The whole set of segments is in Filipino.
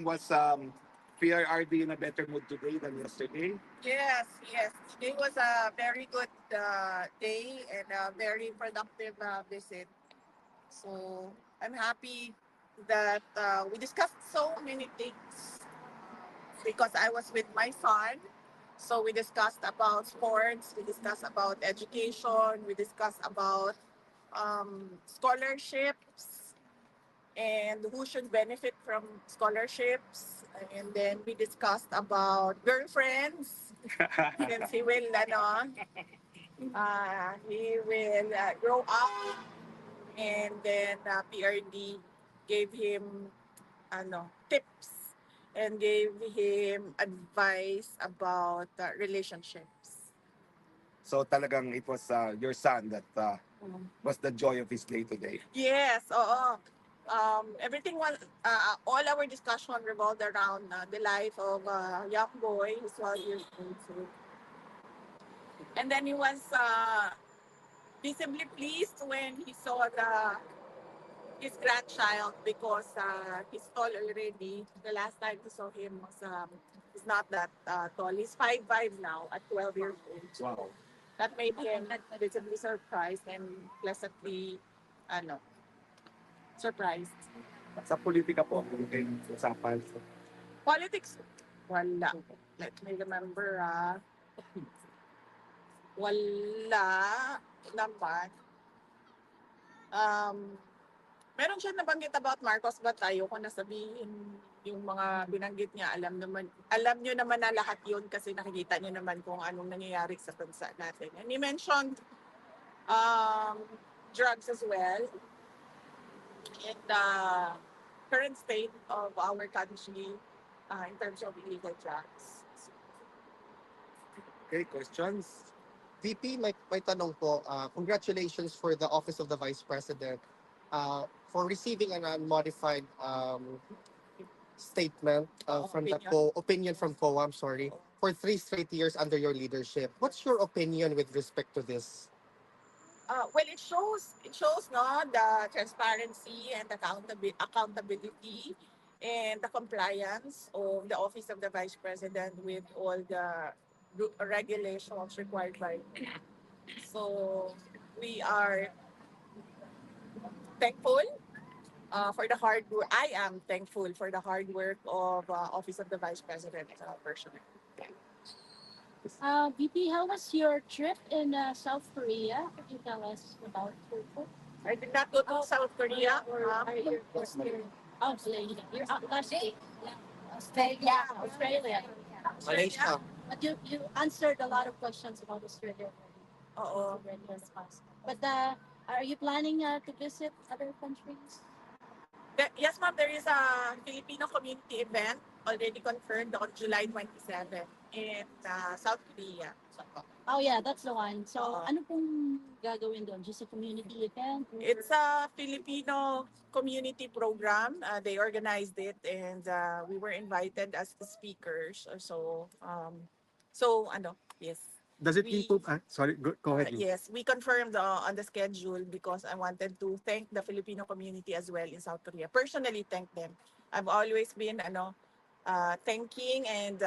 Was PRRD in a better mood today than yesterday? Yes, yes. Today was a very good day and a very productive visit. So I'm happy that we discussed so many things because I was with my son. So we discussed about sports, we discussed about education, we discussed about scholarships and who should benefit from scholarships. And then we discussed about girlfriends since he will grow up, and then PRD gave him tips and gave him advice about relationships. So talagang it was your son that was the joy of his day today. Yes, oo. Everything was, all our discussion revolved around the life of a young boy who's 12 years old. So. And then he was visibly pleased when he saw his grandchild because he's tall already. The last time we saw him was he's not that tall. He's 5'5" now at 12 years old. Wow. That made him visibly surprised and pleasantly ano, surprised. Sa politika po, kung kayo usapan. Politics, wala. Let me remember, wala naman. Um, Meron siya nabanggit about Marcos but ayoko na sabihin yung mga binanggit niya. Alam nyo naman na lahat yun kasi nakikita nyo naman kung anong nangyayari sa bansa natin. And he mentioned um, drugs as well in the current state of our country in terms of illegal drugs. Okay, questions? VP, may tanong po. Congratulations for the Office of the Vice President for receiving an unmodified statement from the opinion from COA, I'm sorry, for 3 straight years under your leadership. What's your opinion with respect to this? Well, it shows no the transparency and accountability and the compliance of the office of the vice president with all the regulations required by. So we are thankful for the hard work. I am thankful for the hard work of office of the vice president personally. VP, how was your trip in South Korea? Could you tell us about your trip? I did not go to South Korea. Or are you just here? Oh, Malaysia. You're out last week. Australia. Australia. Malaysia. But you answered a lot of questions about Australia already. Oo. Already in the past. But are you planning to visit other countries? Yes, ma'am. There is a Filipino community event already confirmed on July 27 in South Korea. Oh yeah, that's the one. So, Oo. ano pong gagawin doon? Just a community event? Or- It's a Filipino community program. They organized it, and we were invited as the speakers. Yes. Does it We- improve? Sorry, go ahead. Yes, we confirmed on the schedule because I wanted to thank the Filipino community as well in South Korea. Personally, thank them. I've always been thanking and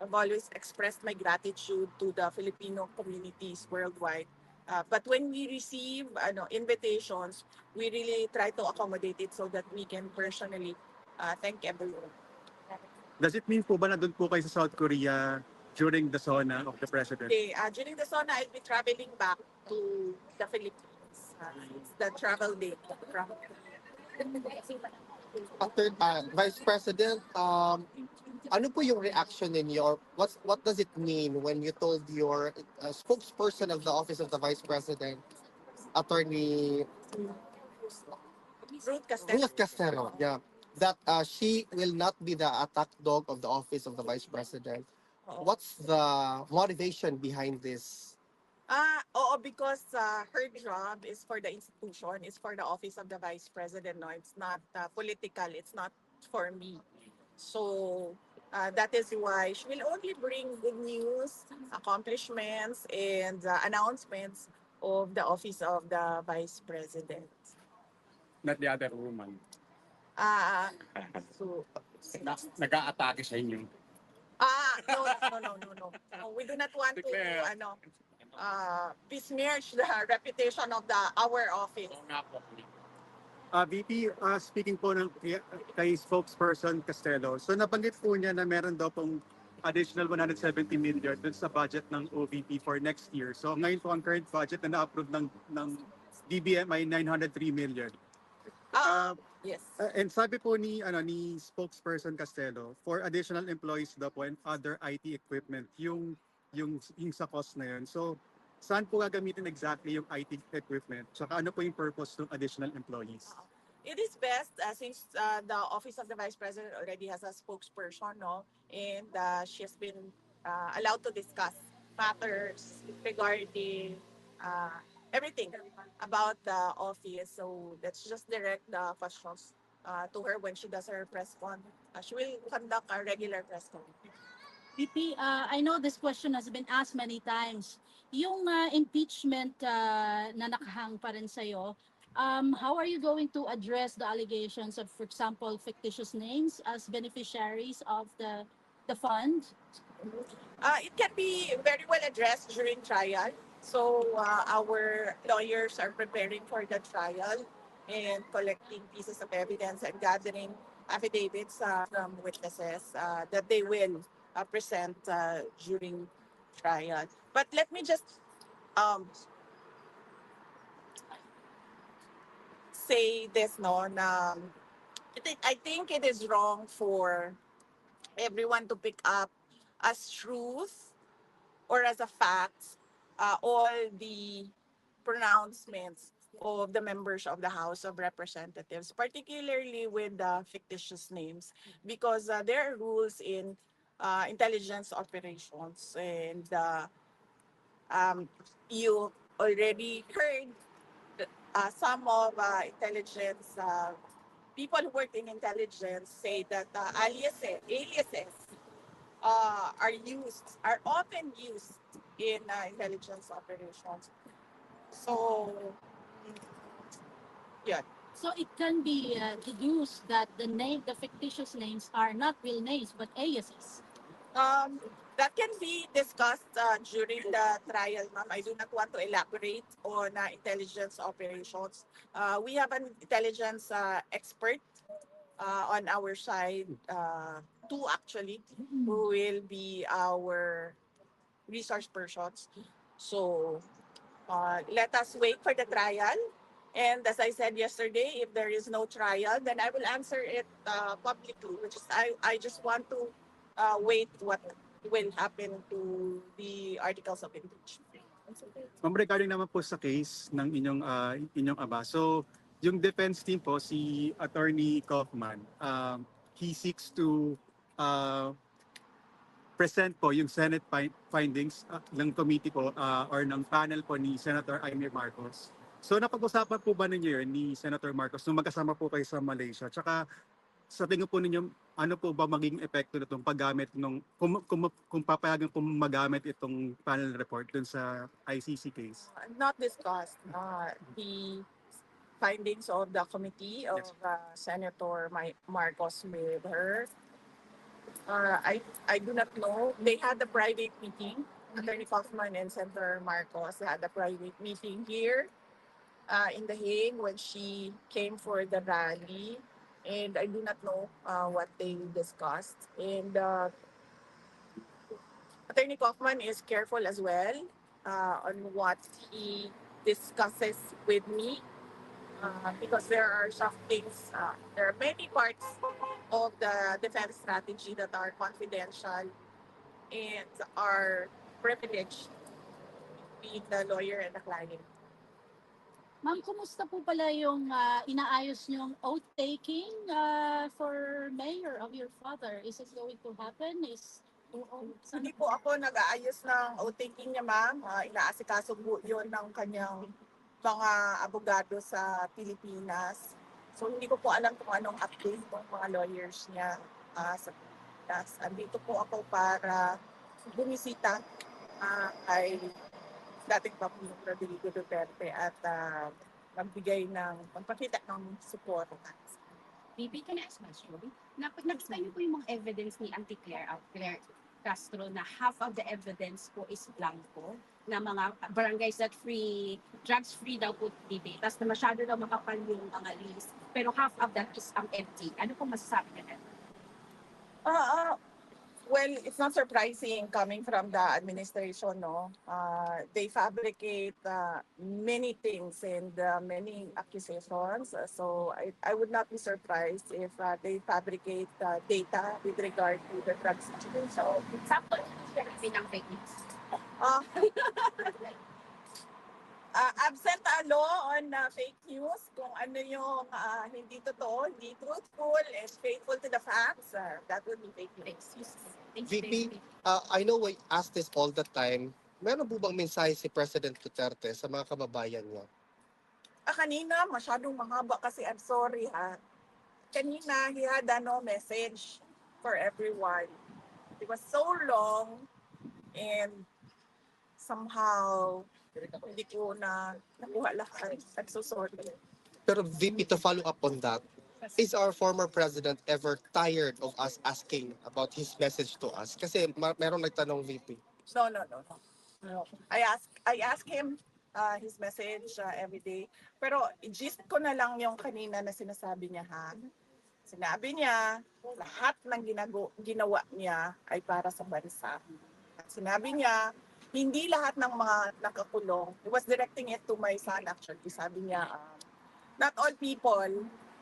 I've always expressed my gratitude to the Filipino communities worldwide. But when we receive invitations, we really try to accommodate it so that we can personally thank everyone. Does it mean po ba na doon po kayo sa South Korea during the SONA of the President? Okay, during the SONA, I'll be traveling back to the Philippines. It's the travel day from After Vice President, ano po yung reaction ninyo? What does it mean when you told your spokesperson of the Office of the Vice President, Attorney Ruth Castelo. Ruth Castelo, yeah, that she will not be the attack dog of the Office of the Vice President? What's the motivation behind this? Oo, because her job is for the institution, is for the office of the vice president. No, it's not political. It's not for me. So that is why she will only bring good news, accomplishments, and announcements of the office of the vice president. Not the other woman. Uh, so nag-aatake sa inyo? No. We do not want to besmirch the reputation of our office. Oo nga po. VP, speaking po kay spokesperson Castelo, so nabanggit po niya na meron daw pong additional 170 million dun sa budget ng OVP for next year. So ngayon po ang current budget na na-approve ng DBM ay 903 million. Yes. And sabi po ni spokesperson Castelo, for additional employees daw po and other IT equipment, yung sa cost na yun. So saan po gagamitin exactly yung IT equipment? Tsaka ano po yung purpose ng additional employees? It is best since the office of the vice president already has a spokesperson, no, and she has been allowed to discuss matters regarding everything about the office. So let's just direct the questions to her when she does her press con. She will conduct a regular press con. VP, I know this question has been asked many times. Yung impeachment na nakahang pa rin sa'yo, how are you going to address the allegations of, for example, fictitious names as beneficiaries of the fund? It can be very well addressed during trial. So our lawyers are preparing for the trial and collecting pieces of evidence and gathering affidavits from witnesses that they will present during trial. But let me just say this, no, na I think it is wrong for everyone to pick up as truth or as a fact all the pronouncements of the members of the House of Representatives, particularly with the fictitious names, because there are rules in intelligence operations, and you already heard some of intelligence people who work in intelligence say that aliases are often used in intelligence operations. So, yeah. So it can be deduced that the fictitious names are not real names but aliases. That can be discussed during the trial, ma'am. I do not want to elaborate on intelligence operations. We have an intelligence expert on our side, two actually, who will be our resource persons. So let us wait for the trial. And as I said yesterday, if there is no trial, then I will answer it publicly, which is I just want to wait what will happen to the articles of impeachment. Ma'am, regarding naman po sa case ng inyong aba, so yung defense team po, si Attorney Kaufman, he seeks to present po yung Senate findings ng committee po or ng panel po ni Senator Aimee Marcos. So napag-usapan po ba ninyo yun ni Senator Marcos nung magkasama po kayo sa Malaysia? Tsaka sa tingin po ninyo, ano po ba maging epekto nitong paggamit kung papayagan kung magamit itong panel report dun sa ICC case? Not discussed the findings of the committee of Senator Marcos with her. I do not know. They had a private meeting. Attorney Kaufman and Senator Marcos had a private meeting here in The Hague when she came for the rally. And I do not know what they discussed. And Attorney Kaufman is careful as well on what he discusses with me because there are some things, there are many parts of the defense strategy that are confidential and are privileged between the lawyer and the client. Ma'am, kumusta po pala yung inaayos niyong oath-taking for mayor of your father? Is it going to happen? Hindi po ako nag-aayos ng oath-taking niya, ma'am. Inaasikaso po yun ng kanyang mga abogado sa Pilipinas. So hindi ko po alam kung anong update ng mga lawyers niya sa Pilipinas. Andito po ako para bumisita kay dating Pangulong Rodrigo Duterte at magpakita ng suporta. VP, can I ask question? Nakita niyo po yung mga evidence ni Auntie Claire Castro na half of the evidence po is blanco, na mga barangays that free, drugs free daw po TV. Tapos na masyado daw makapal yung mga list. Pero half of that is empty. Ano po masasabi niyo? Well, it's not surprising coming from the administration, no? They fabricate many things and many accusations. So I would not be surprised if they fabricate data with regard to the drug situation. So, example, ng fake news. Uh, absent a law on fake news, kung ano yung hindi totoo, hindi truthful, and faithful to the facts, that would be fake news. VP, I know we ask this all the time. Meron po bang mensahe si President Duterte sa mga kababayan niya? Kanina, masyadong mahaba kasi I'm sorry ha. Kanina, he had message for everyone. It was so long and somehow hindi ko na nakuha lahat. I'm so sorry. Pero VP, to follow up on that, is our former president ever tired of us asking about his message to us? Kasi merong nagtanong, VP. No. I ask him his message every day. Pero i-gist ko na lang yung kanina na sinasabi niya ha. Sinabi niya, lahat ng ginawa niya ay para sa bansa. At sinabi niya, hindi lahat ng mga nakakulong. He was directing it to my son actually. Sabi niya, not all people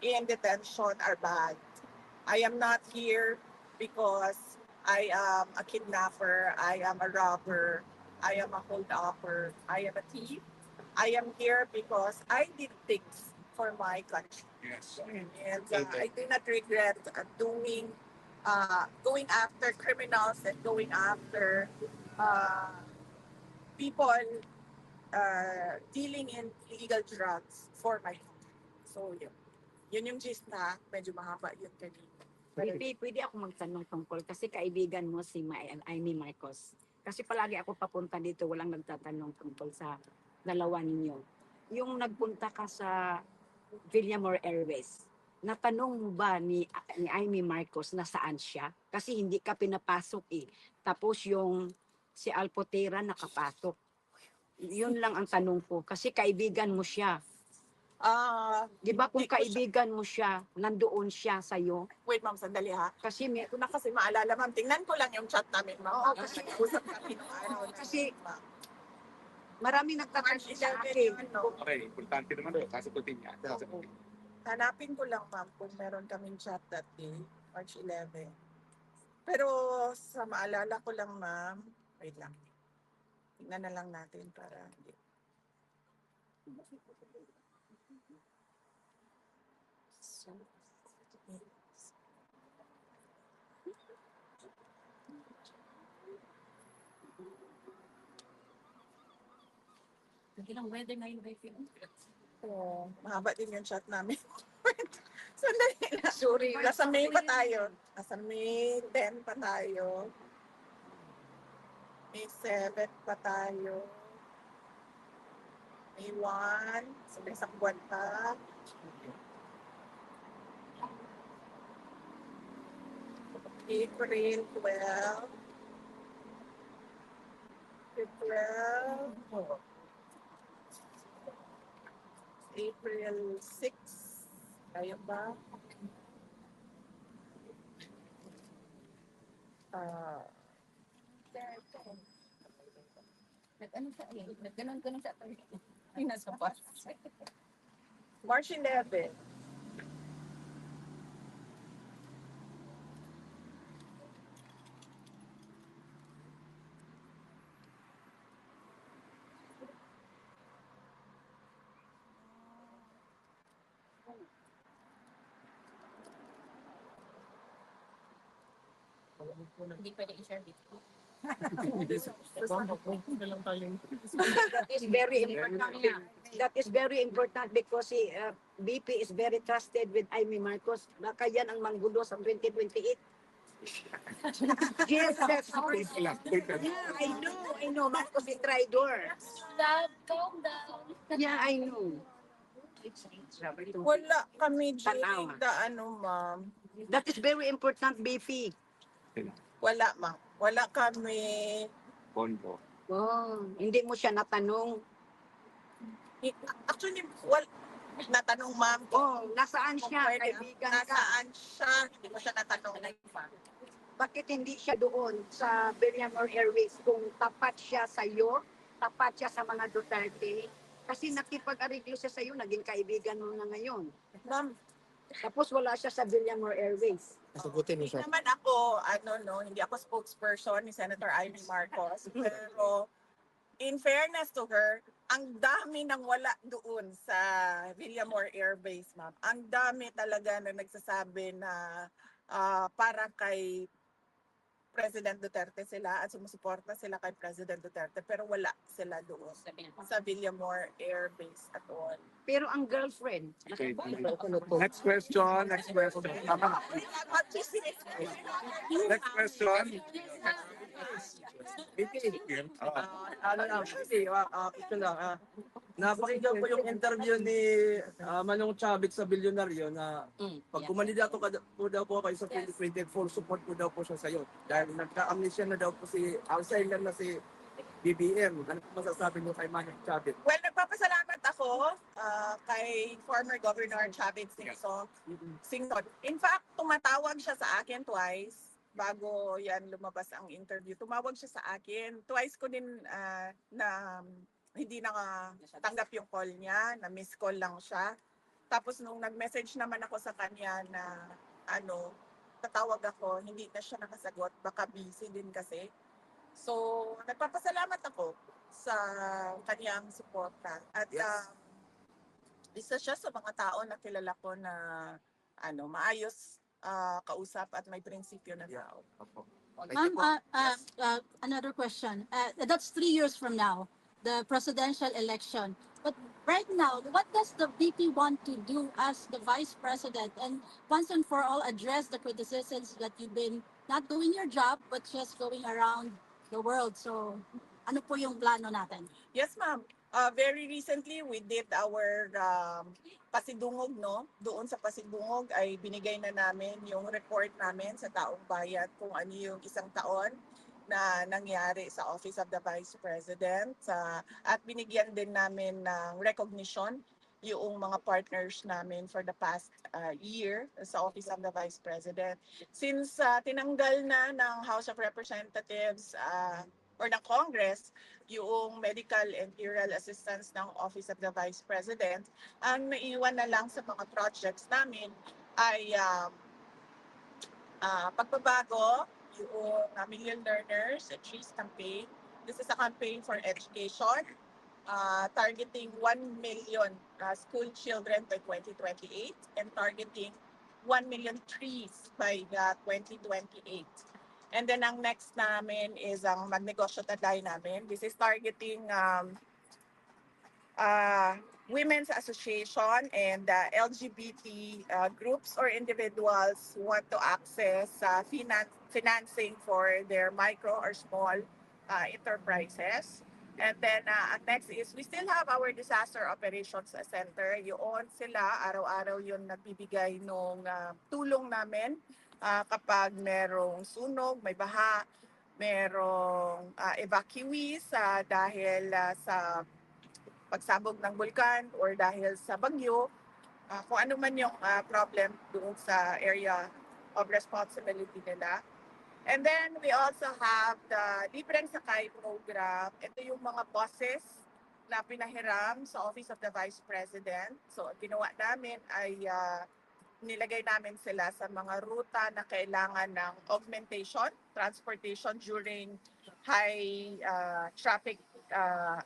in detention are bad. I am not here because I am a kidnapper, I am a robber, I am a holdupper, I am a thief. I am here because I did things for my country. Yes. And I do not regret going after criminals and going after people dealing in illegal drugs for my country. So yun yung gist na medyo mahaba yun kanina. Pwede ako magtanong tungkol kasi kaibigan mo si Amy Marcos. Kasi palagi ako papunta dito, walang nagtatanong tungkol sa dalawa ninyo. Yung nagpunta ka sa Villamor Airways, natanong mo ba ni Amy Marcos na saan siya? Kasi hindi ka pinapasok eh. Tapos yung si Alpotera nakapasok. Yun lang ang tanong ko. Kasi kaibigan mo siya. Di ba kung Hindi ko kaibigan mo siya, nandoon siya sa'yo? Wait ma'am, sandali ha. Kasi may, Hindi ko na kasi maalala ma'am. Tingnan ko lang yung chat namin ma'am. Oo, kasi- Nag-usap kami nung araw. Kasi- ma'am. maraming nagtatanong sa akin. Okay, importante naman ito. Sasagutin niya. Sasagutin. Hanapin ko lang ma'am kung meron kaming chat that day, March 11. Pero sa maalala ko lang ma'am, wait lang. Tingnan na lang natin para hindi. Ilang weather ngayon, VP? So, mahaba din yung chat namin. Sandali na. Sorry. Nasa May pa tayo. Nasa May 10 pa tayo. May 7 pa tayo. May 1. So, may isang buwan pa. April 12. April 6. Kaya ba? Nagganon sa attorney. Ay, nasa bus. March 11. Hindi pwede i-share dito. That is very important. That is very important because si BP is very trusted with Amy Marcos. Baka yan ang manggulo sa 2028. Yes, that's Wait ka lang, wait ka lang. Yeah, I know. Marcos is traitor. Calm down. Yeah, I know. Wala kami Tanawa. during the ano, ma'am. That is very important, Beefy. Wala, ma'am. Wala kami. Bondo. Oh, hindi mo siya natanong. Actually, natanong, ma'am, Oh, nasaan kung siya? pwede, Kaibigan ka. nasaan siya. Hindi ko siya natanong. Bakit hindi siya doon sa Villamor Airways kung tapat siya sa iyo, tapat siya sa mga Duterte? Kasi nakipag-ariglo siya sa iyo, naging kaibigan mo na ngayon. Ma'am, Tapos wala siya sa Villamor Airways. Sagutin mo hindi siya. naman ako, hindi ako spokesperson ni Senator Amy Marcos. Pero, in fairness to her, ang dami nang wala doon sa Villamor Air Base, ma'am. Ang dami talaga na nagsasabi na para kay President Duterte sila at sumusuporta sila kay President Duterte, pero wala sila doon sa Villamor Air Base at all. Pero ang girlfriend, Okay. Next question. Next question. Tama. Next question. Ano lang, kasi, question lang. Napakinggan ko yung interview ni Manong Chavit sa Bilyonaryo na pag kumandidato ka po daw po kayo sa 2024, support po daw po siya sa'yo. Dahil nagka-amnesia na daw po Alzheimer na si BBM. Ano po masasabi niyo kay Manong Chavit? Well, nagpapasalamat ako kay former Governor Chavit Singson. In fact, tumatawag siya sa akin twice bago yan lumabas ang interview. Tumawag siya sa akin. Twice ko din na hindi nakatanggap yung call niya, na miss call lang siya. Tapos nung nag-message naman ako sa kanya na tatawag ako, hindi na siya nakasagot. Baka busy din kasi. So, nagpapasalamat ako sa kanyang suporta. At isa siya sa mga tao na kilala ko na maayos kausap at may prinsipyo na tao. Ma'am, another question. That's 3 years from now, the presidential election. But right now, what does the VP want to do as the vice president and once and for all address the criticisms that you've been not doing your job but just going around the world? So, ano po yung plano natin? Yes, ma'am. Very recently, we did our pasidungog, no? Doon sa pasidungog ay binigay na namin yung report namin sa taong bayan kung ano yung isang taon na nangyari sa Office of the Vice President. At binigyan din namin ng recognition yung mga partners namin for the past year sa Office of the Vice President. Since tinanggal na ng House of Representatives or ng Congress yung medical and burial assistance ng Office of the Vice President, ang naiwan na lang sa mga projects namin ay pagbabago yung Million Learners and Trees campaign. This is a campaign for education, targeting 1 million school children by 2028 and targeting 1 million trees by 2028. And then ang next namin is ang magnegosyo taday namin. This is targeting women's association and LGBT groups or individuals who want to access financing for their micro or small enterprises. And then next is we still have our disaster operations center. Yun sila, araw-araw yun nagbibigay ng tulong namin kapag merong sunog, may baha, merong evacuees dahil sa pagsabog ng bulkan or dahil sa bagyo, kung ano man yung problem doon sa area of responsibility nila. And then we also have the Libreng Sakay program. Ito yung mga buses na pinahiram sa Office of the Vice President. So ginawa namin ay nilagay namin sila sa mga ruta na kailangan ng augmentation, transportation during high traffic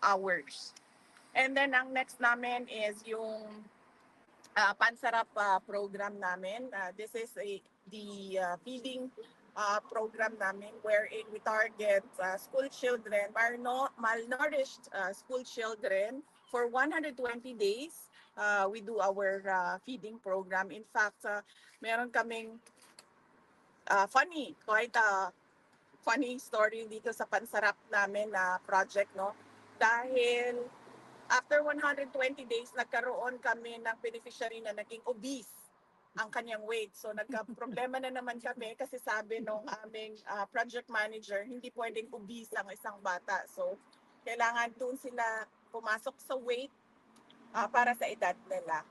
hours. And then ang next namin is yung Pansarap program namin. This is the feeding program namin wherein we target school children, malnourished school children for 120 days. We do our feeding program. In fact, meron kaming quite funny story dito sa Pansarap namin na project, no? Dahil after 120 days, nagkaroon kami ng beneficiary na naging obese ang kanyang weight. So nagka-problema na naman kami kasi sabi nung aming project manager, hindi pwedeng obese ang isang bata. So kailangan doon sila pumasok sa weight para sa edad nila.